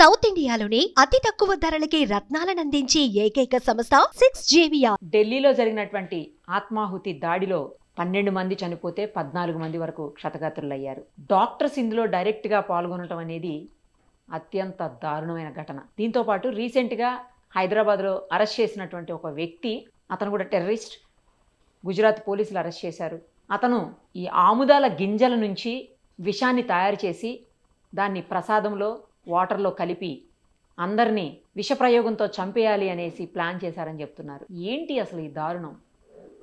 South ఇండియాలోనే అతి తక్కువ ధరలకి రత్నాలనందించే ఏకైక సంస్థ 6JVR. ఢిల్లీలో జరిగినటువంటి ఆత్మాహుతి దాడిలో 12 మంది చనిపోతే 14 మంది వరకు క్షతగాత్రులయ్యారు. డాక్టర్స్ ఇందులో డైరెక్ట్గా పాల్గొనడం అనేది అత్యంత దారుణమైన ఘటన. దీంతో పాటు రీసెంట్గా హైదరాబాద్లో అరెస్ట్ చేసినటువంటి ఒక వ్యక్తి, అతను కూడా టెర్రరిస్ట్, గుజరాత్ పోలీసులు అరెస్ట్ చేశారు. అతను ఈ ఆముదాల గింజల నుంచి విషాన్ని తయారు చేసి దాన్ని ప్రసాదంలో వాటర్లో కలిపి అందరినీ విషప్రయోగంతో చంపేయాలి అనేసి ప్లాన్ చేశారని చెప్తున్నారు. ఏంటి అసలు ఈ దారుణం?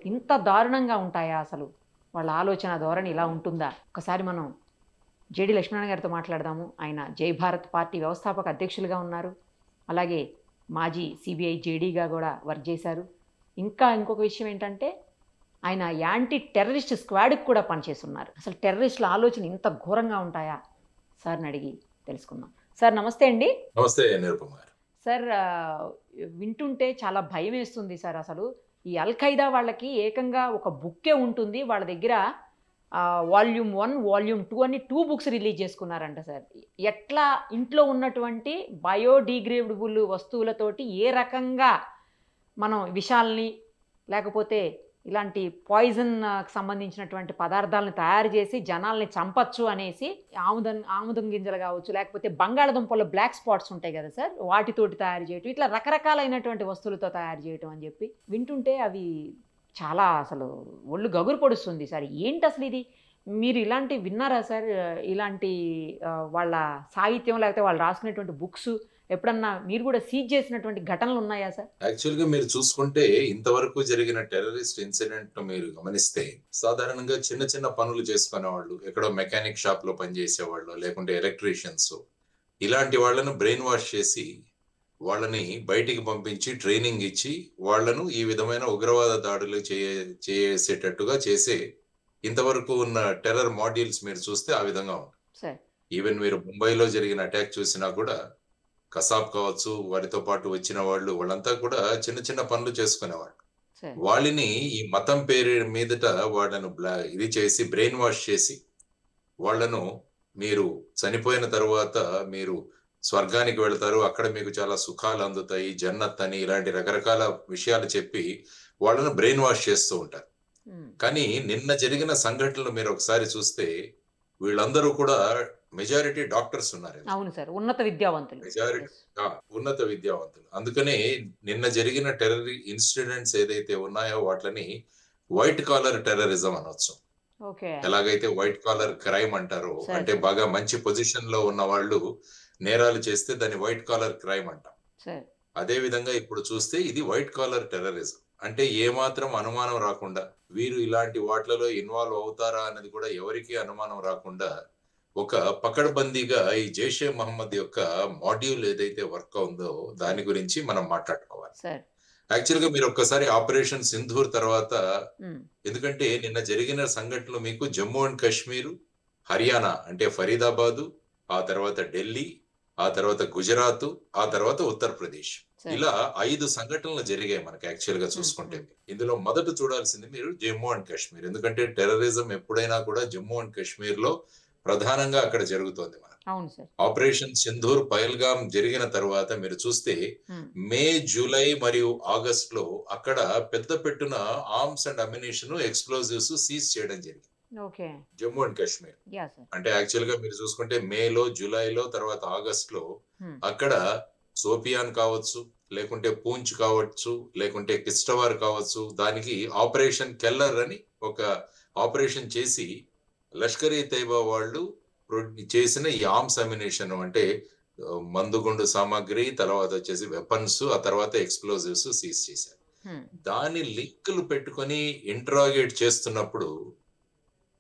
ఇంత దారుణంగా ఉంటాయా అసలు? వాళ్ళ ఆలోచన ధోరణి ఇలా ఉంటుందా? ఒకసారి మనం జేడి లక్ష్మీనారాయణ గారితో మాట్లాడదాము. ఆయన జై భారత్ పార్టీ వ్యవస్థాపక అధ్యక్షులుగా ఉన్నారు. అలాగే మాజీ సిబిఐ జేడీగా కూడా వర్క్ చేశారు. ఇంకొక విషయం ఏంటంటే ఆయన యాంటీ టెర్రరిస్ట్ స్క్వాడ్కి కూడా పనిచేస్తున్నారు. అసలు టెర్రరిస్టుల ఆలోచన ఇంత ఘోరంగా ఉంటాయా? సార్ని అడిగి తెలుసుకుందాం. సార్ నమస్తే అండి. నమస్తే నిరుపమ గారు. సార్, వింటుంటే చాలా భయం వేస్తుంది సార్. అసలు ఈ అల్ఖైదా వాళ్ళకి ఏకంగా ఒక బుక్కే ఉంటుంది. వాళ్ళ దగ్గర వాల్యూమ్ 1, వాల్యూమ్ 2 అని 2 బుక్స్ రిలీజ్ చేసుకున్నారంట సార్. ఎట్లా ఇంట్లో ఉన్నటువంటి బయోడిగ్రేడబుల్ వస్తువులతోటి ఏ రకంగా మనం విషాల్ని లేకపోతే ఇలాంటి పాయిజన్కి సంబంధించినటువంటి పదార్థాలను తయారు చేసి జనాల్ని చంపచ్చు అనేసి ఆముదం గింజలు కావచ్చు, లేకపోతే బంగాళదుంపల్లో బ్లాక్ స్పాట్స్ ఉంటాయి కదా సార్, వాటితోటి తయారు చేయటం, ఇట్లా రకరకాలైనటువంటి వస్తువులతో తయారు చేయటం అని చెప్పి వింటుంటే అవి చాలా అసలు ఒళ్ళు గగురు పొడుస్తుంది సార్. ఏంటి అసలు ఇది? మీరు ఇలాంటి విన్నారా సార్? ఇలాంటి వాళ్ళ సాహిత్యం లేకపోతే వాళ్ళు రాసుకునేటువంటి బుక్స్ ఎప్పుడన్నా మీరు కూడా సీజ్ చేసినటువంటి ఘటనలు ఉన్నాయా సార్? యాక్చువల్గా మీరు చూసుకుంటే ఇంతవరకు జరిగిన టెర్రరిస్ట్ ఇన్సిడెంట్ మీరు గమనిస్తే సాధారణంగా చిన్న చిన్న పనులు చేసుకునేవాళ్ళు, ఎక్కడో మెకానిక్ షాప్ లో పనిచేసేవాళ్ళు, లేకుంటే ఎలక్ట్రీషియన్స్, ఇలాంటి వాళ్ళను బ్రెయిన్ వాష్ చేసి వాళ్ళని బయటికి పంపించి ట్రైనింగ్ ఇచ్చి వాళ్ళను ఈ విధమైన ఉగ్రవాద దాడులు చేసేటట్టుగా చేసే ఇంతవరకు ఉన్న టెర్రర్ మాడ్యూల్స్ మీరు చూస్తే ఆ విధంగా ఉంటుంది. ఈవెన్ మీరు ముంబైలో జరిగిన అటాక్ చూసినా కూడా కసాబ్ కావచ్చు, వారితో పాటు వచ్చిన వాళ్ళంతా కూడా చిన్న చిన్న పనులు చేసుకునేవాళ్ళు. వాళ్ళని ఈ మతం పేరు మీదట వాళ్ళను ఇది చేసి బ్రెయిన్ వాష్ చేసి వాళ్ళను మీరు చనిపోయిన తర్వాత మీరు స్వర్గానికి వెళ్తారు, అక్కడ మీకు చాలా సుఖాలు అందుతాయి, జన్నత్ అని ఇలాంటి రకరకాల విషయాలు చెప్పి వాళ్ళను బ్రెయిన్ వాష్ చేస్తూ ఉంటారు. కానీ నిన్న జరిగిన సంఘటనలు మీరు ఒకసారి చూస్తే వీళ్ళందరూ కూడా మెజారిటీ డాక్టర్స్ ఉన్నారు. అవును సార్, ఉన్నత విద్యావంతులు, ఉన్నత విద్యావంతులు. అందుకనే నిన్న జరిగిన టెర్రర్ ఇన్సిడెంట్స్ ఏదైతే ఉన్నాయో వాటిని వైట్ కాలర్ టెర్రరిజం అనొచ్చు. ఎలాగైతే వైట్ కాలర్ క్రైమ్ అంటారో, అంటే బాగా మంచి పొజిషన్ లో ఉన్న వాళ్ళు నేరాలు చేస్తే దాన్ని వైట్ కాలర్ క్రైమ్ అంటాం. అదే విధంగా ఇప్పుడు చూస్తే ఇది వైట్ కాలర్ టెర్రరిజం. అంటే ఏమాత్రం అనుమానం రాకుండా వీరు ఇలాంటి వాటిలలో ఇన్వాల్వ్ అవుతారా అన్నది కూడా ఎవరికి అనుమానం రాకుండా ఒక పకడ్బందీగా ఈ జైషే మహమ్మద్ యొక్క మాడ్యూల్ ఏదైతే వర్క్ ఉందో దాని గురించి మనం మాట్లాడుకోవాలి. యాక్చువల్ గా మీరు ఒక్కసారి ఆపరేషన్ సింధూర్ తర్వాత, ఎందుకంటే నిన్న జరిగిన సంఘటనలు మీకు జమ్మూ అండ్ కాశ్మీర్, హర్యానా అంటే ఫరీదాబాదు, ఆ తర్వాత ఢిల్లీ, ఆ తర్వాత గుజరాత్, ఆ తర్వాత ఉత్తరప్రదేశ్, ఇలా 5 సంఘటనలు జరిగాయి మనకి. యాక్చువల్ గా చూసుకుంటే ఇందులో మొదట చూడాల్సింది మీరు జమ్మూ అండ్ కాశ్మీర్. ఎందుకంటే టెర్రరిజం ఎప్పుడైనా కూడా జమ్మూ అండ్ కాశ్మీర్ లో ప్రధానంగా అక్కడ జరుగుతోంది. మనకు ఆపరేషన్ సింధూర్ పహల్గామ్ జరిగిన తర్వాత మీరు చూస్తే మే, జూలై మరియు ఆగస్ట్ లో అక్కడ పెద్ద పెట్టున arms and ammunition, explosives seize చేయడం జరిగింది జమ్మూ అండ్ కాశ్మీర్. అంటే యాక్చువల్ గా మీరు చూసుకుంటే మేలో, జూలైలో, తర్వాత ఆగస్ట్ లో అక్కడ సోపియాన్ కావచ్చు, లేకుంటే పూంచ్ కావచ్చు, లేకుంటే కిస్టవార్ కావచ్చు, దానికి ఆపరేషన్ కెల్లర్ అని ఒక ఆపరేషన్ చేసి లష్కర్-ఈ తైబా వాళ్ళు చేసిన ఈ ఆర్మ్స్ అమ్యునిషన్ అంటే మందుగుండు సామాగ్రి, తర్వాత వచ్చేసి వెపన్స్, ఆ తర్వాత ఎక్స్ప్లోజివ్స్ సీజ్ చేశారు. దాని లింకులు పెట్టుకొని ఇంటరాగేట్ చేస్తున్నప్పుడు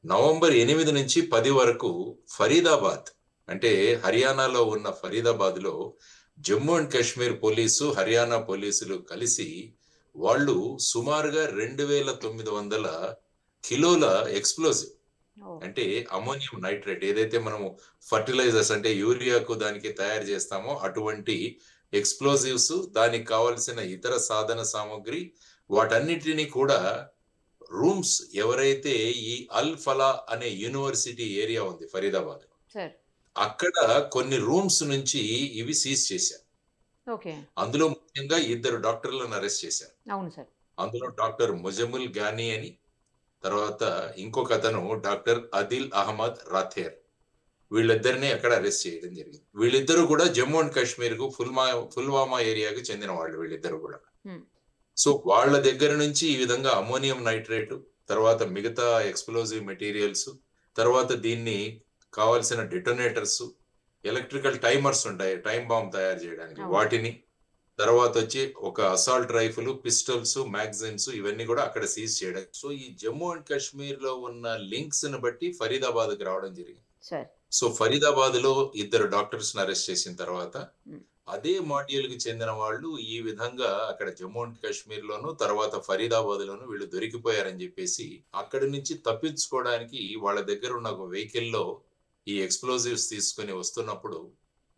నవంబర్ 8 నుంచి 10 వరకు ఫరీదాబాద్ అంటే హర్యానాలో ఉన్న ఫరీదాబాద్ లో జమ్మూ అండ్ కాశ్మీర్ పోలీసు, హర్యానా పోలీసులు కలిసి వాళ్ళు సుమారుగా 2900 కిలోల ఎక్స్ప్లోజివ్ అంటే అమోనియం నైట్రేట్, ఏదైతే మనము ఫర్టిలైజర్స్ అంటే యూరియాకు దానికి తయారు చేస్తామో అటువంటి ఎక్స్ప్లోజివ్స్, దానికి కావలసిన ఇతర సాధన సామగ్రి, వాటన్నిటిని కూడా ఎవరైతే ఈ అల్ ఫలా అనే యూనివర్సిటీ ఏరియా ఉంది ఫరీదాబాద్, అక్కడ కొన్ని రూమ్స్ నుంచి ఇవి సీజ్ చేశారు. ఓకే. అందులో ముఖ్యంగా 2 డాక్టర్లను అరెస్ట్ చేశారు. అవును సార్. అందులో డాక్టర్ ముజముల్ గానీ అని, తర్వాత ఇంకొక అతను డాక్టర్ అదిల్ అహ్మద్ రాథేర్. వీళ్ళిద్దరిని అక్కడ అరెస్ట్ చేయడం జరిగింది. వీళ్ళిద్దరూ కూడా జమ్మూ అండ్ కాశ్మీర్ కు పుల్వామా ఏరియాకి చెందిన వాళ్ళు వీళ్ళిద్దరు కూడా. సో వాళ్ళ దగ్గర నుంచి ఈ విధంగా అమోనియం నైట్రేట్, తర్వాత మిగతా ఎక్స్ప్లోజివ్ మెటీరియల్స్, తర్వాత దీన్ని కావాల్సిన డిటోనేటర్స్, ఎలక్ట్రికల్ టైమర్స్ ఉంటాయి టైం బాంబ్ తయారు చేయడానికి, వాటిని, తర్వాత వచ్చి ఒక అసాల్ట్ రైఫిల్, పిస్టల్స్, మ్యాగజైన్స్ ఇవన్నీ కూడా అక్కడ సీజ్ చేయడం. సో ఈ జమ్మూ అండ్ కాశ్మీర్ లో ఉన్న లింక్స్ ని బట్టి ఫరీదాబాద్ కి రావడం జరిగింది. సో ఫరీదాబాద్ లో 2 డాక్టర్స్ అరెస్ట్ చేసిన తర్వాత అదే మాడ్యూల్ కి చెందిన వాళ్ళు ఈ విధంగా అక్కడ జమ్మూ అండ్ కాశ్మీర్ లోను, తర్వాత ఫరీదాబాద్ లోను వీళ్ళు దొరికిపోయారని చెప్పేసి అక్కడి నుంచి తప్పించుకోవడానికి వాళ్ళ దగ్గర ఉన్న ఒక వెహికల్ లో ఈ ఎక్స్ప్లోజివ్స్ తీసుకుని వస్తున్నప్పుడు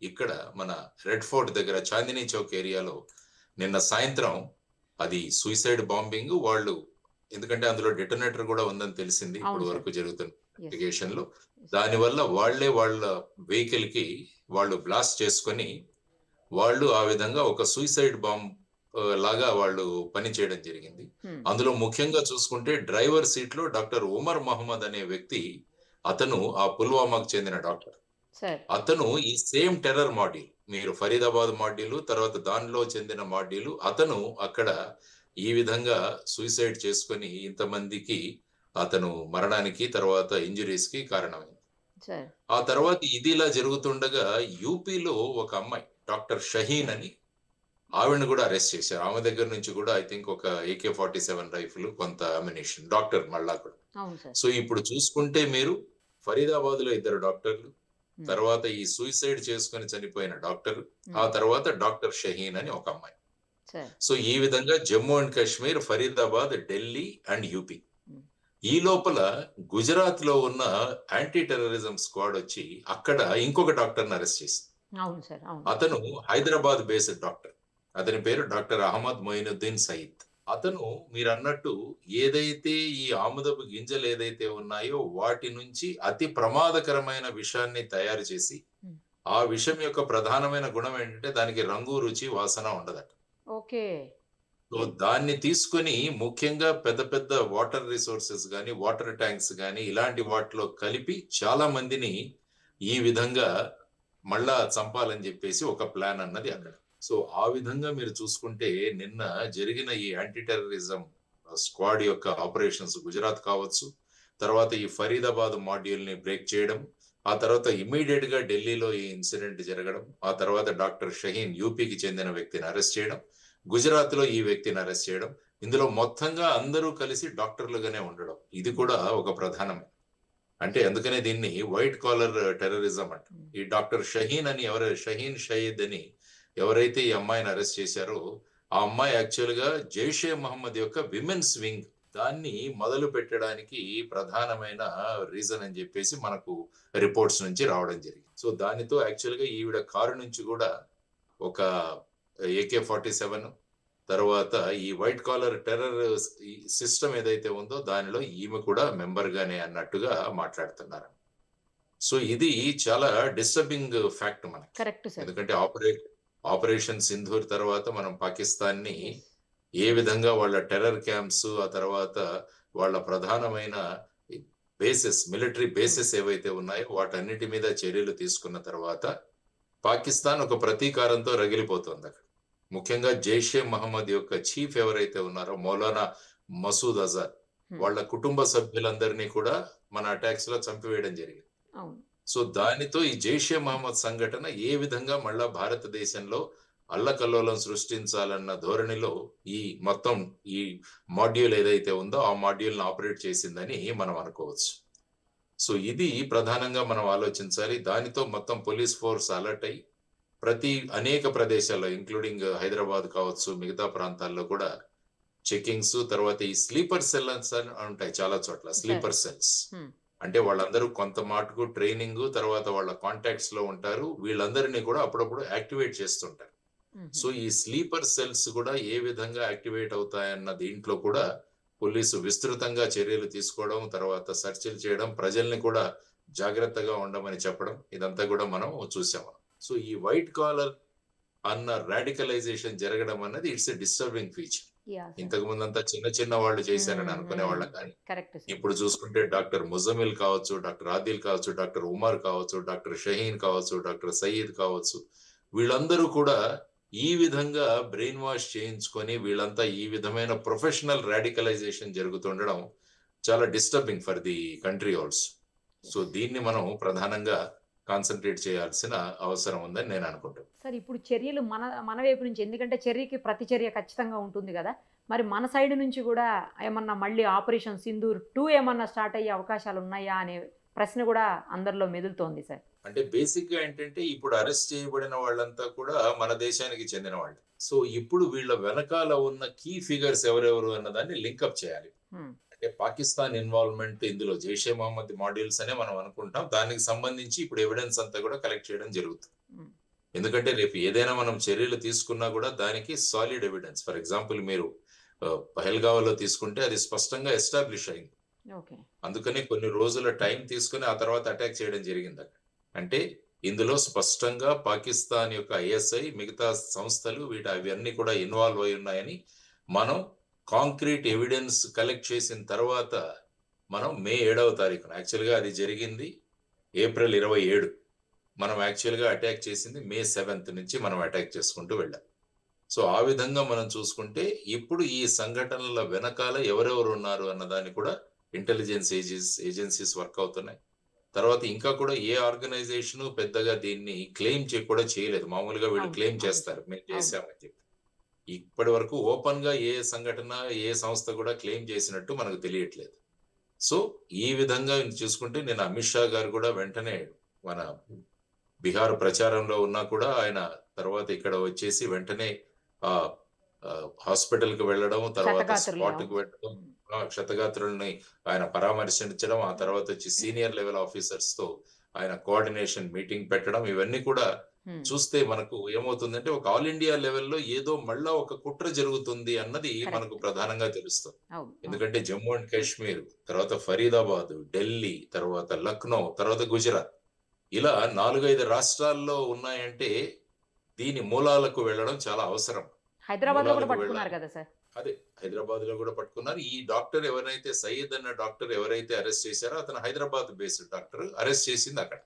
ఇక్కడ మన రెడ్ ఫోర్ట్ దగ్గర చాందినీ చౌక్ ఏరియాలో నిన్న సాయంత్రం అది సూసైడ్ బాంబింగ్. వాళ్ళు ఎందుకంటే అందులో డిటోనేటర్ కూడా ఉందని తెలిసింది ఇప్పుడు వరకు జరుగుతున్న ఇన్వెస్టిగేషన్ లో. దానివల్ల వాళ్ళ వెహికల్ కి వాళ్ళు బ్లాస్ట్ చేసుకొని వాళ్ళు ఆ విధంగా ఒక సూసైడ్ బాంబ్ లాగా వాళ్ళు పని చేయడం జరిగింది. అందులో ముఖ్యంగా చూసుకుంటే డ్రైవర్ సీట్ లో డాక్టర్ ఉమర్ మహమ్మద్ అనే వ్యక్తి, అతను ఆ పుల్వామాకు చెందిన డాక్టర్. అతను ఈ సేమ్ టెర్రర్ మాడ్యూల్, మీరు ఫరీదాబాద్ మాడ్యూల్ తర్వాత దానిలో చెందిన మాడ్యూల్, అతను అక్కడ ఈ విధంగా సూసైడ్ చేసుకొని ఇంతమందికి అతను మరణానికి తర్వాత ఇంజురీస్ కి కారణమైంది. ఆ తర్వాత ఇది ఇలా జరుగుతుండగా యూపీలో ఒక అమ్మాయి డాక్టర్ షహీన్ అని, ఆవిడని కూడా అరెస్ట్ చేశారు. ఆమె దగ్గర నుంచి కూడా ఐ థింక్ ఒక AK-47 రైఫిల్, కొంత అమ్యునిషన్, డాక్టర్ మళ్ళా కూడా. సో ఇప్పుడు చూసుకుంటే మీరు ఫరీదాబాద్ లో 2 డాక్టర్లు, తర్వాత ఈ సూసైడ్ చేసుకుని చనిపోయిన డాక్టర్, ఆ తర్వాత డాక్టర్ షహీన్ అని ఒక అమ్మాయి. సో ఈ విధంగా Jammu and Kashmir, Faridabad, Delhi and UP. ఈ లోపల గుజరాత్ లో ఉన్న యాంటీ టెర్రరిజం స్క్వాడ్ వచ్చి అక్కడ ఇంకొక డాక్టర్ అరెస్ట్ చేసింది. అతను హైదరాబాద్ బేస్డ్ డాక్టర్. అతని పేరు డాక్టర్ అహ్మద్ మొయినుద్దీన్ సయీద్. అతను మీరు అన్నట్టు ఏదైతే ఈ ఆముదపు గింజలు ఏదైతే ఉన్నాయో వాటి నుంచి అతి ప్రమాదకరమైన విషాన్ని తయారు చేసి, ఆ విషం యొక్క ప్రధానమైన గుణం ఏంటంటే దానికి రంగు, రుచి, వాసన ఉండదట. సో దాన్ని తీసుకొని ముఖ్యంగా పెద్ద పెద్ద వాటర్ రిసోర్సెస్ గాని, వాటర్ ట్యాంక్స్ గాని ఇలాంటి వాటిలో కలిపి చాలా మందిని ఈ విధంగా మళ్ళా చంపాలని చెప్పేసి ఒక ప్లాన్ అన్నది అక్కడ. సో ఆ విధంగా మీరు చూసుకుంటే నిన్న జరిగిన ఈ యాంటీ టెర్రరిజం స్క్వాడ్ యొక్క ఆపరేషన్స్ గుజరాత్ కావచ్చు, తర్వాత ఈ ఫరీదాబాద్ మాడ్యూల్ ని బ్రేక్ చేయడం, ఆ తర్వాత ఇమ్మీడియట్ గా ఢిల్లీలో ఈ ఇన్సిడెంట్ జరగడం, ఆ తర్వాత డాక్టర్ షహీన్ యూపీకి చెందిన వ్యక్తిని అరెస్ట్ చేయడం, గుజరాత్ లో ఈ వ్యక్తిని అరెస్ట్ చేయడం, ఇందులో మొత్తంగా అందరూ కలిసి డాక్టర్లుగానే ఉండడం, ఇది కూడా ఒక ప్రధానమే. అంటే అందుకనే దీన్ని వైట్ కాలర్ టెర్రరిజం అంట. ఈ డాక్టర్ షహీన్ అని షహీన్ షయీద్ అని ఎవరైతే ఈ అమ్మాయిని అరెస్ట్ చేశారో ఆ అమ్మాయి యాక్చువల్ గా జైషే మహమ్మద్ యొక్క విమెన్స్ వింగ్ దాన్ని మొదలు పెట్టడానికి ప్రధానమైన రీజన్ అని చెప్పేసి మనకు రిపోర్ట్స్ నుంచి రావడం జరిగింది. సో దానితో యాక్చువల్ గా ఈవిడ కారు నుంచి కూడా ఒక AK-47, తర్వాత ఈ వైట్ కాలర్ టెర్రర్ సిస్టమ్ ఏదైతే ఉందో దానిలో ఈమె కూడా మెంబర్ గానే అన్నట్టుగా మాట్లాడుతున్నారు. సో ఇది చాలా డిస్టర్బింగ్ ఫ్యాక్ట్ మనకి. ఎందుకంటే ఆపరేషన్ సింధూర్ తర్వాత మనం పాకిస్తాన్ ని ఏ విధంగా వాళ్ళ టెర్రర్ క్యాంప్స్, ఆ తర్వాత వాళ్ళ ప్రధానమైన బేసెస్, మిలిటరీ బేసెస్ ఏవైతే ఉన్నాయో వాటన్నిటి మీద చర్యలు తీసుకున్న తర్వాత పాకిస్తాన్ ఒక ప్రతీకారంతో రగిలిపోతుంది అక్కడ. ముఖ్యంగా జైషే మహమ్మద్ యొక్క చీఫ్ ఎవరైతే ఉన్నారో మౌలానా మసూద్ అజర్, వాళ్ళ కుటుంబ సభ్యులందరినీ కూడా మన అటాక్స్ లో చంపివేయడం జరిగింది. సో దానితో ఈ జైషే మహమ్మద్ సంఘటన ఏ విధంగా మళ్ళా భారతదేశంలో అల్లకల్లోలం సృష్టించాలన్న ధోరణిలో ఈ మొత్తం ఈ మాడ్యూల్ ఏదైతే ఉందో ఆ మాడ్యూల్ ని ఆపరేట్ చేసిందని మనం అనుకోవచ్చు. సో ఇది ప్రధానంగా మనం ఆలోచించాలి. దానితో మొత్తం పోలీస్ ఫోర్స్ అలర్ట్ అయ్యి అనేక ప్రదేశాల్లో ఇంక్లూడింగ్ హైదరాబాద్ కావచ్చు, మిగతా ప్రాంతాల్లో కూడా చెకింగ్స్, తర్వాత ఈ స్లీపర్ సెల్స్ అని ఉంటాయి చాలా చోట్ల. స్లీపర్ సెల్స్ అంటే వాళ్ళందరూ కొంత మాటకు ట్రైనింగ్, తర్వాత వాళ్ళ కాంటాక్ట్స్ లో ఉంటారు, వీళ్ళందరినీ కూడా అప్పుడప్పుడు యాక్టివేట్ చేస్తుంటారు. సో ఈ స్లీపర్ సెల్స్ కూడా ఏ విధంగా యాక్టివేట్ అవుతాయన్న దీంట్లో కూడా పోలీసు విస్తృతంగా చర్యలు తీసుకోవడం, తర్వాత సెర్చ్లు చేయడం, ప్రజల్ని కూడా జాగ్రత్తగా ఉండమని చెప్పడం, ఇదంతా కూడా మనం చూసాము. సో ఈ వైట్ కాలర్ అన్న రాడికలైజేషన్ జరగడం అన్నది ఇట్స్ ఎ డిస్టర్బింగ్ ఫీచర్. ఇంతకు ముందంతా చిన్న చిన్న వాళ్ళు చేశారని అనుకునే వాళ్ళం, కానీ ఇప్పుడు చూసుకుంటే డాక్టర్ ముజమిల్ కావచ్చు, డాక్టర్ ఆదిల్ కావచ్చు, డాక్టర్ ఉమర్ కావచ్చు, డాక్టర్ షహీన్ కావచ్చు, డాక్టర్ సయీద్ కావచ్చు, వీళ్ళందరూ కూడా ఈ విధంగా బ్రెయిన్ వాష్ చేయించుకొని వీళ్ళంతా ఈ విధమైన ప్రొఫెషనల్ రాడికలైజేషన్ జరుగుతుండడం చాలా disturbing for the country also. So దీన్ని మనం ప్రధానంగా కాన్సన్ట్రేట్ చేయాల్సిన అవసరం ఉందని నేను అనుకుంటాను. సార్, ఇప్పుడు చర్యలు మన వైపు నుంచి, ఎందుకంటే చర్యకి ప్రతి చర్య ఖచ్చితంగా ఉంటుంది కదా, మరి మన సైడ్ నుంచి కూడా ఏమన్నా మళ్ళీ ఆపరేషన్ సింధూర్ 2 ఏమన్నా స్టార్ట్ అయ్యే అవకాశాలు ఉన్నాయా అనే ప్రశ్న కూడా అందరిలో మెదులుతోంది సార్. అంటే బేసిక్ గా ఏంటంటే ఇప్పుడు అరెస్ట్ చేయబడిన వాళ్ళంతా కూడా మన దేశానికి చెందిన వాళ్ళు. సో ఇప్పుడు వీళ్ళ వెనకాల ఉన్న కీ ఫిగర్స్ ఎవరెవరు అన్నదాన్ని లింకప్ చేయాలి. అంటే పాకిస్తాన్ ఇన్వాల్వ్మెంట్ ఇందులో జైషే మహమ్మద్ మాడ్యూల్స్ అనే మనం అనుకుంటాం. దానికి సంబంధించి ఇప్పుడు ఎవిడెన్స్ అంతా కూడా కలెక్ట్ చేయడం జరుగుతుంది. ఎందుకంటే రేపు ఏదైనా మనం చర్యలు తీసుకున్నా కూడా దానికి సాలిడ్ ఎవిడెన్స్. ఫర్ ఎగ్జాంపుల్ మీరు పహల్గావ్లో తీసుకుంటే అది స్పష్టంగా ఎస్టాబ్లిష్ అయింది. అందుకని కొన్ని రోజుల టైం తీసుకుని ఆ తర్వాత అటాక్ చేయడం జరిగింది అక్కడ. అంటే ఇందులో స్పష్టంగా పాకిస్తాన్ యొక్క ఐఎస్ఐ, మిగతా సంస్థలు అవన్నీ కూడా ఇన్వాల్వ్ అయి ఉన్నాయని మనం కాంక్రీట్ ఎవిడెన్స్ కలెక్ట్ చేసిన తర్వాత మనం మే 7వ తారీఖున, యాక్చువల్గా అది జరిగింది ఏప్రిల్ 27, మనం యాక్చువల్గా అటాక్ చేసింది మే 7th నుంచి మనం అటాక్ చేసుకుంటూ వెళ్ళాం. సో ఆ విధంగా మనం చూసుకుంటే ఇప్పుడు ఈ సంఘటనల వెనకాల ఎవరెవరు ఉన్నారు అన్నదాన్ని కూడా ఇంటెలిజెన్స్ ఏజెన్సీస్ వర్క్ అవుతున్నాయి. తర్వాత ఇంకా కూడా ఏ ఆర్గనైజేషన్ పెద్దగా దీన్ని క్లెయిమ్ కూడా చేయలేదు. మామూలుగా వీళ్ళు క్లెయిమ్ చేస్తారు మేము చేసామని చెప్పి. ఇప్పటి వరకు ఓపెన్ గా ఏ సంఘటన, ఏ సంస్థ కూడా క్లెయిమ్ చేసినట్టు మనకు తెలియట్లేదు. సో ఈ విధంగా చూసుకుంటే నేను అమిత్ షా గారు కూడా వెంటనే మన బీహార్ ప్రచారంలో ఉన్నా కూడా ఆయన తర్వాత ఇక్కడ వచ్చేసి వెంటనే ఆ హాస్పిటల్ కి వెళ్ళడం, తర్వాత స్పాట్ కి వెళ్ళడం, క్షతగాత్రుల్ని ఆయన పరామర్శించడం, ఆ తర్వాత వచ్చి సీనియర్ లెవెల్ ఆఫీసర్స్ తో ఆయన కోఆర్డినేషన్ మీటింగ్ పెట్టడం, ఇవన్నీ కూడా చూస్తే మనకు ఏమవుతుందంటే ఒక ఆల్ ఇండియా లెవెల్లో ఏదో మళ్ళా ఒక కుట్ర జరుగుతుంది అన్నది మనకు ప్రధానంగా తెలుస్తుంది. ఎందుకంటే జమ్మూ అండ్ కాశ్మీర్, తర్వాత ఫరీదాబాద్, ఢిల్లీ, తర్వాత లక్నో, తర్వాత గుజరాత్, ఇలా 4-5 రాష్ట్రాల్లో ఉన్నాయంటే దీని మూలాలకు వెళ్ళడం చాలా అవసరం. హైదరాబాద్ లో కూడా పట్టుకున్నారు కదా సార్. అదే హైదరాబాద్ లో కూడా పట్టుకున్నారు. ఈ డాక్టర్ ఎవరైతే సయ్యద్ అన్న డాక్టర్ ఎవరైతే అరెస్ట్ చేశారో అతను హైదరాబాద్ బేస్డ్ డాక్టర్, అరెస్ట్ చేసింది అక్కడ.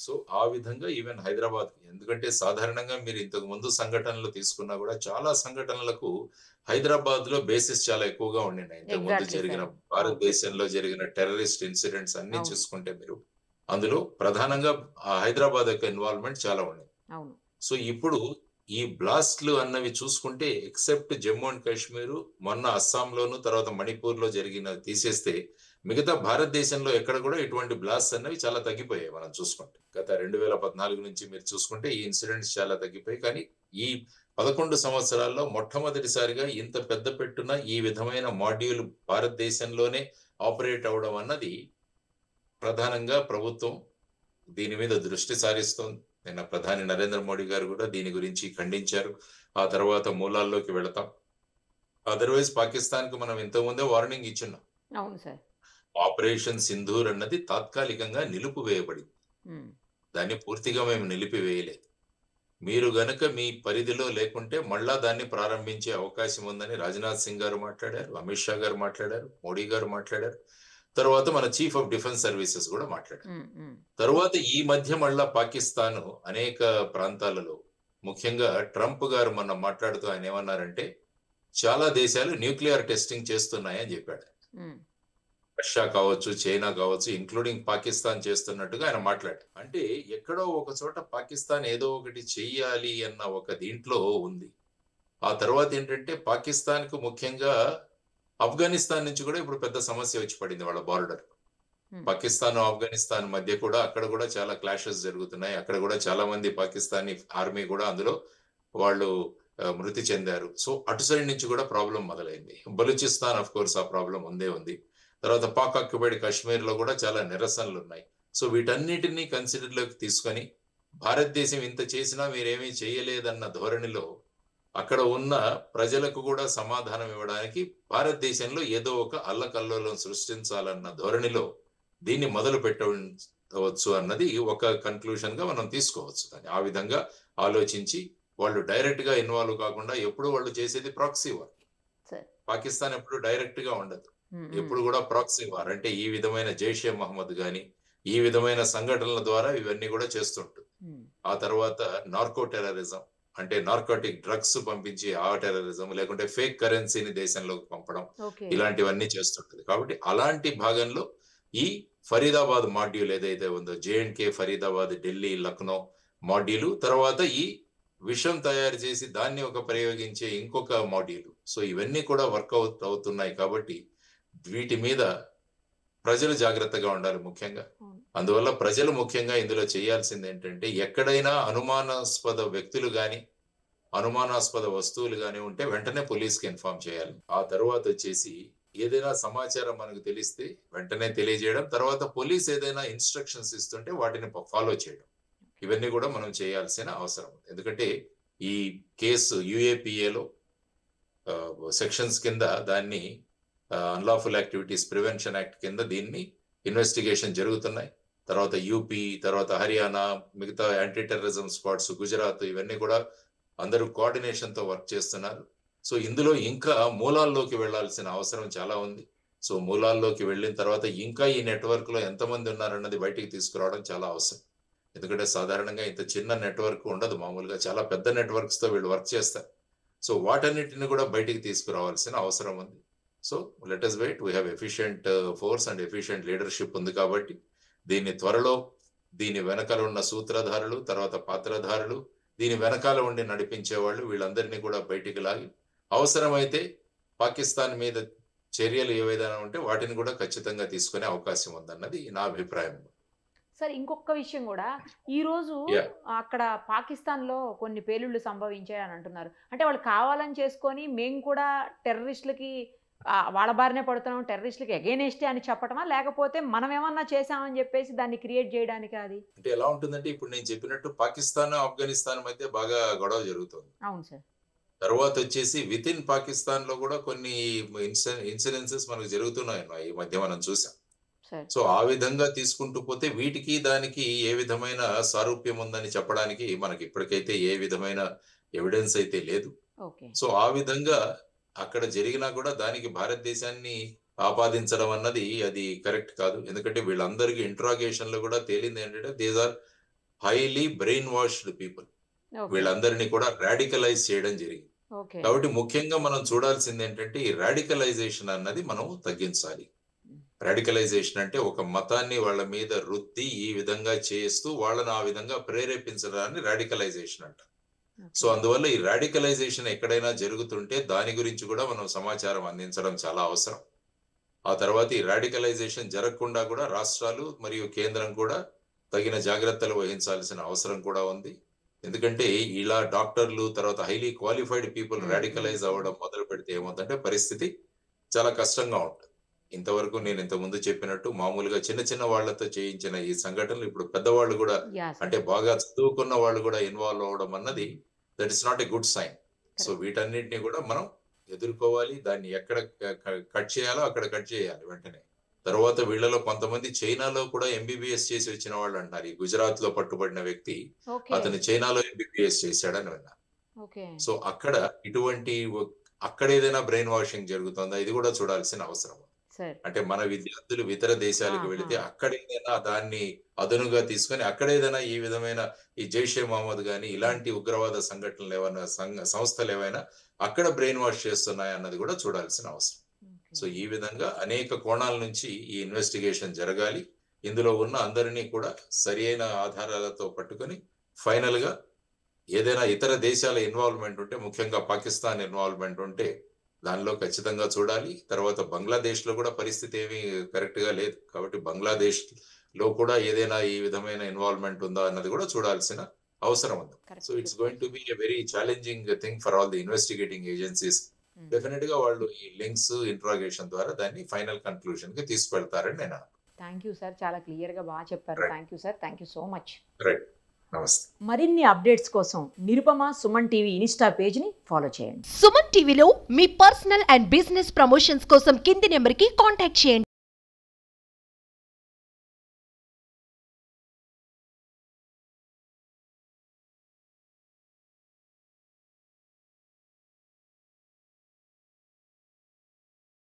సో ఆ విధంగా ఈవెన్ హైదరాబాద్, ఎందుకంటే సాధారణంగా మీరు ఇంతకు ముందు సంఘటనలు తీసుకున్నా కూడా చాలా సంఘటనలకు హైదరాబాద్ లో బేసిస్ చాలా ఎక్కువగా ఉండినాయి. ఇంతకు ముందు జరిగిన భారతదేశంలో జరిగిన టెర్రరిస్ట్ ఇన్సిడెంట్స్ అన్ని చూసుకుంటే మీరు అందులో ప్రధానంగా హైదరాబాద్ యొక్క ఇన్వాల్వ్మెంట్ చాలా ఉంది. సో ఇప్పుడు ఈ బ్లాస్ట్లు అన్నవి చూసుకుంటే ఎక్సెప్ట్ జమ్మూ అండ్ కాశ్మీర్, మొన్న అస్సాంలోను, తర్వాత మణిపూర్ లో జరిగిన తీసేస్తే మిగతా భారతదేశంలో ఎక్కడ కూడా ఇటువంటి బ్లాస్ట్ అన్నవి చాలా తగ్గిపోయాయి. మనం చూసుకుంటే గత 2014 నుంచి మీరు చూసుకుంటే ఈ ఇన్సిడెంట్స్ చాలా తగ్గిపోయాయి. కానీ ఈ 11 సంవత్సరాల్లో మొట్టమొదటిసారిగా ఇంత పెద్ద పెట్టున ఈ విధమైన మాడ్యూల్ భారతదేశంలోనే ఆపరేట్ అవడం అన్నది ప్రధానంగా ప్రభుత్వం దీని మీద దృష్టి సారిస్తోంది. నిన్న ప్రధాని నరేంద్ర మోడీ గారు కూడా దీని గురించి ఖండించారు. ఆ తర్వాత మూలాల్లోకి వెళతాం. అదర్వైజ్ పాకిస్తాన్ కు మనం ఇంతకుముందే వార్నింగ్ ఇచ్చున్నాం. ఆపరేషన్ సింధూర్ అన్నది తాత్కాలికంగా నిలిపివేయబడింది. దాన్ని పూర్తిగా మేము నిలిపివేయలేదు. మీరు గనక మీ పరిధిలో లేకుంటే మళ్ళా దాన్ని ప్రారంభించే అవకాశం ఉందని రాజ్నాథ్ సింగ్ గారు మాట్లాడారు, అమిత్ షా గారు మాట్లాడారు, మోడీ గారు మాట్లాడారు, తర్వాత మన చీఫ్ ఆఫ్ డిఫెన్స్ సర్వీసెస్ కూడా మాట్లాడారు. తర్వాత ఈ మధ్య మళ్ళా పాకిస్తాన్ అనేక ప్రాంతాలలో, ముఖ్యంగా ట్రంప్ గారు మొన్న మాట్లాడుతూ ఆయన ఏమన్నారంటే చాలా దేశాలు న్యూక్లియర్ టెస్టింగ్ చేస్తున్నాయని చెప్పాడు. రష్యా కావచ్చు, చైనా కావచ్చు, ఇంక్లూడింగ్ పాకిస్తాన్ చేస్తున్నట్టుగా ఆయన మాట్లాడారు. అంటే ఎక్కడో ఒక చోట పాకిస్తాన్ ఏదో ఒకటి చెయ్యాలి అన్న ఒక దీంట్లో ఉంది. ఆ తర్వాత ఏంటంటే పాకిస్తాన్ కు ముఖ్యంగా ఆఫ్ఘనిస్తాన్ నుంచి కూడా ఇప్పుడు పెద్ద సమస్య వచ్చి పడింది. వాళ్ళ బార్డర్ పాకిస్తాన్ ఆఫ్ఘనిస్తాన్ మధ్య కూడా అక్కడ కూడా చాలా క్లాషెస్ జరుగుతున్నాయి. అక్కడ కూడా చాలా మంది పాకిస్తానీ ఆర్మీ కూడా అందులో వాళ్ళు మృతి చెందారు. సో అటు సైడ్ నుంచి కూడా ప్రాబ్లం మొదలైంది. బలూచిస్తాన్ ఆఫ్ కోర్స్ ఆ ప్రాబ్లం ఉంది. తర్వాత పాక్ ఆక్యుపైడ్ కాశ్మీర్ లో కూడా చాలా నిరసనలు ఉన్నాయి. సో వీటన్నిటినీ కన్సిడర్ లోకి తీసుకొని భారతదేశం ఇంత చేసినా మీరేమీ చేయలేదన్న ధోరణిలో అక్కడ ఉన్న ప్రజలకు కూడా సమాధానం ఇవ్వడానికి భారతదేశంలో ఏదో ఒక అల్లకల్లోలం సృష్టించాలన్న ధోరణిలో దీన్ని మొదలు ఉండవచ్చు అన్నది ఒక కన్క్లూషన్ గా మనం తీసుకోవచ్చు. కానీ ఆ విధంగా ఆలోచించి వాళ్ళు డైరెక్ట్ గా ఇన్వాల్వ్ కాకుండా ఎప్పుడు వాళ్ళు చేసేది ప్రాక్సీ వార్. పాకిస్తాన్ ఎప్పుడు డైరెక్ట్ గా ఉండదు, ఎప్పుడు కూడా ప్రాక్సీ వార్. అంటే ఈ విధమైన జైషే మహమ్మద్ గాని ఈ విధమైన సంఘటనల ద్వారా ఇవన్నీ కూడా చేస్తుంటుంది. ఆ తర్వాత నార్కో టెర్రరిజం అంటే నార్కోటిక్ డ్రగ్స్ పంపించి ఆ టెర్రరిజం, లేకుంటే ఫేక్ కరెన్సీని దేశంలోకి పంపడం, ఇలాంటివన్నీ చేస్తుంటది. కాబట్టి అలాంటి భాగంలో ఈ ఫరీదాబాద్ మాడ్యూల్ ఏదైతే ఉందో, జేఎండ్కే, ఫరీదాబాద్, ఢిల్లీ, లక్నో మాడ్యూల్, తర్వాత ఈ విషం తయారు చేసి దాన్ని ఒక ప్రయోగించే ఇంకొక మాడ్యూల్. సో ఇవన్నీ కూడా వర్కౌట్ అవుతున్నాయి. కాబట్టి వీటి మీద ప్రజలు జాగ్రత్తగా ఉండాలి ముఖ్యంగా. అందువల్ల ప్రజలు ముఖ్యంగా ఇందులో చేయాల్సింది ఏంటంటే, ఎక్కడైనా అనుమానాస్పద వ్యక్తులు గాని అనుమానాస్పద వస్తువులు గాని ఉంటే వెంటనే పోలీస్కి ఇన్ఫార్మ్ చేయాలి. ఆ తర్వాత వచ్చేసి ఏదైనా సమాచారం మనకు తెలిస్తే వెంటనే తెలియజేయడం, తర్వాత పోలీస్ ఏదైనా ఇన్స్ట్రక్షన్స్ ఇస్తుంటే వాటిని ఫాలో చేయడం, ఇవన్నీ కూడా మనం చేయాల్సిన అవసరం ఉంది. ఎందుకంటే ఈ కేసు UAPAలో సెక్షన్స్ కింద దాన్ని అన్లాఫుల్ యాక్టివిటీస్ ప్రివెన్షన్ యాక్ట్ కింద దీన్ని ఇన్వెస్టిగేషన్ జరుగుతున్నాయి. తర్వాత యూపీ, తర్వాత హర్యానా, మిగతా యాంటీ టెర్రరిజం స్క్వాడ్స్, గుజరాత్, ఇవన్నీ కూడా అందరూ కోఆర్డినేషన్ తో వర్క్ చేస్తున్నారు. సో ఇందులో ఇంకా మూలాల్లోకి వెళ్లాల్సిన అవసరం చాలా ఉంది. సో మూలాల్లోకి వెళ్ళిన తర్వాత ఇంకా ఈ నెట్వర్క్ లో ఎంతమంది ఉన్నారన్నది బయటికి తీసుకురావడం చాలా అవసరం. ఎందుకంటే సాధారణంగా ఇంత చిన్న నెట్వర్క్ ఉండదు, మామూలుగా చాలా పెద్ద నెట్వర్క్స్ తో వీళ్ళు వర్క్ చేస్తారు. సో వాటన్నిటిని కూడా బయటికి తీసుకురావాల్సిన అవసరం ఉంది. So let us wait. We have efficient force and efficient leadership ఉంది. కాబట్టి దీన్ని త్వరలో దీని వెనకాల ఉన్న సూత్రధారులు, తర్వాత పాత్రధారులు, దీని వెనకాల ఉండి నడిపించే వాళ్ళు, వీళ్ళందరినీ కూడా బయటికి లాగి అవసరమైతే పాకిస్తాన్ మీద చర్యలు ఏవైనా ఉంటే వాటిని కూడా ఖచ్చితంగా తీసుకునే అవకాశం ఉందన్నది నా అభిప్రాయం. సార్ ఇంకొక విషయం కూడా, ఈ రోజు అక్కడ పాకిస్తాన్ లో కొన్ని పేలుళ్లు సంభవించాయి అని అంటున్నారు. అంటే వాళ్ళు కావాలని చేసుకొని మేము కూడా టెర్రరిస్టులకి వాళ్ళ బారినే పడుతున్నాం, టెర్రరిస్టులకి అగైనెస్టే అని చెప్పటమా, లేకపోతే మనం ఏమన్నా చేసామని చెప్పేసి దాన్ని క్రియేట్ చేయడానికి? అది అంటే ఎలా ఉంటుందంటే, ఇప్పుడు నేను చెప్పినట్టు పాకిస్తాన్ ఆఫ్ఘనిస్తాన్ మధ్య బాగా గొడవ జరుగుతుంది. అవును సార్. తర్వాత వచ్చేసి విత్ ఇన్ పాకిస్తాన్ లో కూడా కొన్ని ఇన్సిడెన్సెస్ మనకు జరుగుతున్నాయి ఈ మధ్య మనం చూసాం. సో ఆ విధంగా తీసుకుంటూ పోతే వీటికి దానికి ఏ విధమైన సారూప్యం ఉందని చెప్పడానికి మనకి ఇప్పటికైతే ఏ విధమైన ఎవిడెన్స్ అయితే లేదు. సో ఆ విధంగా అక్కడ జరిగినా కూడా దానికి భారతదేశాన్ని ఆపాదించడం అన్నది అది కరెక్ట్ కాదు. ఎందుకంటే వీళ్ళందరికీ ఇంట్రాగేషన్ లో కూడా తేలింది ఏంటంటే these are highly brainwashed people. వీళ్ళందరినీ కూడా రాడికలైజ్ చేయడం జరిగింది. కాబట్టి ముఖ్యంగా మనం చూడాల్సింది ఏంటంటే, ఈ రాడికలైజేషన్ అన్నది మనం తగ్గించాలి. రాడికలైజేషన్ అంటే ఒక మతాన్ని వాళ్ళ మీద రుద్ది ఈ విధంగా చేస్తూ వాళ్ళని ఆ విధంగా ప్రేరేపించడాన్ని రాడికలైజేషన్ అంట. సో అందువల్ల ఈ రాడికలైజేషన్ ఎక్కడైనా జరుగుతుంటే దాని గురించి కూడా మనం సమాచారం అందించడం చాలా అవసరం. ఆ తర్వాత ఈ రాడికలైజేషన్ జరగకుండా కూడా రాష్ట్రాలు మరియు కేంద్రం కూడా తగిన జాగ్రత్తలు వహించాల్సిన అవసరం కూడా ఉంది. ఎందుకంటే ఇలా డాక్టర్లు, తర్వాత హైలీ క్వాలిఫైడ్ పీపుల్ రాడికలైజ్ అవ్వడం మొదలు పెడితే ఏమవుతుందంటే పరిస్థితి చాలా కష్టంగా ఉంటుంది. ఇంతవరకు నేను ఇంతకుముందు చెప్పినట్టు మామూలుగా చిన్న చిన్న వాళ్లతో చేయించిన ఈ సంఘటనలు ఇప్పుడు పెద్దవాళ్ళు కూడా, అంటే బాగా చదువుకున్న వాళ్ళు కూడా ఇన్వాల్వ్ అవ్వడం అన్నది that is not a good sign. So వీటన్నిటిని కూడా మనం ఎదుర్కోవాలి. దాన్ని ఎక్కడ కట్ చేయాలో అక్కడ కట్ చేయాలి వెంటనే. తర్వాత వీళ్ళలో కొంతమంది చైనాలో కూడా MBBS చేసి వచ్చిన వాళ్ళు అంటారు. ఈ గుజరాత్ లో పట్టుబడిన వ్యక్తి, అతను చైనాలో MBBS చేశాడని విన్నా. సో అక్కడ ఇటువంటి అక్కడ ఏదైనా బ్రెయిన్ వాషింగ్ జరుగుతుందా, ఇది కూడా చూడాల్సిన అవసరం. అంటే మన విద్యార్థులు ఇతర దేశాలకు వెళితే అక్కడ ఏదైనా దాన్ని అదనుగా తీసుకొని అక్కడ ఏదైనా ఈ విధమైన ఈ జైషే మహమ్మద్ గాని ఇలాంటి ఉగ్రవాద సంఘటనలు ఏమైనా సంస్థలు ఏవైనా అక్కడ బ్రెయిన్ వాష్ చేస్తున్నాయి అన్నది కూడా చూడాల్సిన అవసరం. సో ఈ విధంగా అనేక కోణాల నుంచి ఈ ఇన్వెస్టిగేషన్ జరగాలి. ఇందులో ఉన్న అందరినీ కూడా సరి అయిన ఆధారాలతో పట్టుకొని ఫైనల్ గా ఏదైనా ఇతర దేశాల ఇన్వాల్వ్మెంట్ ఉంటే, ముఖ్యంగా పాకిస్తాన్ ఇన్వాల్వ్మెంట్ ఉంటే దానిలో ఖచ్చితంగా చూడాలి. తర్వాత బంగ్లాదేశ్ లో కూడా పరిస్థితి ఏమీ కరెక్ట్ గా లేదు. కాబట్టి బంగ్లాదేశ్ లో కూడా ఏదైనా ఈ విధమైన ఇన్వాల్వ్మెంట్ ఉందా అన్నది కూడా చూడాల్సిన అవసరం ఉంది. So it's going to be a very challenging thing for all the investigating agencies. Definite గా వాళ్ళు ఈ లింక్స్, ఇంట్రాగేషన్ ద్వారా దాన్ని ఫైనల్ కన్క్లూషన్ కి తీసుకెళ్తారని నేను. థ్యాంక్ యూ సార్, చాలా క్లియర్ గా బాగా చెప్పారు. Thank you sir, thank you so much. Right, నమస్తే. మరిన్ని అప్డేట్స్ కోసం Nirupama Suman TV Insta page ని ఫాలో చేయండి. సుమన్ టీవీలో మీ పర్సనల్ అండ్ బిజినెస్ ప్రమోషన్స్ కోసం కింది నెంబర్ కి కాంటాక్ట్ చేయండి.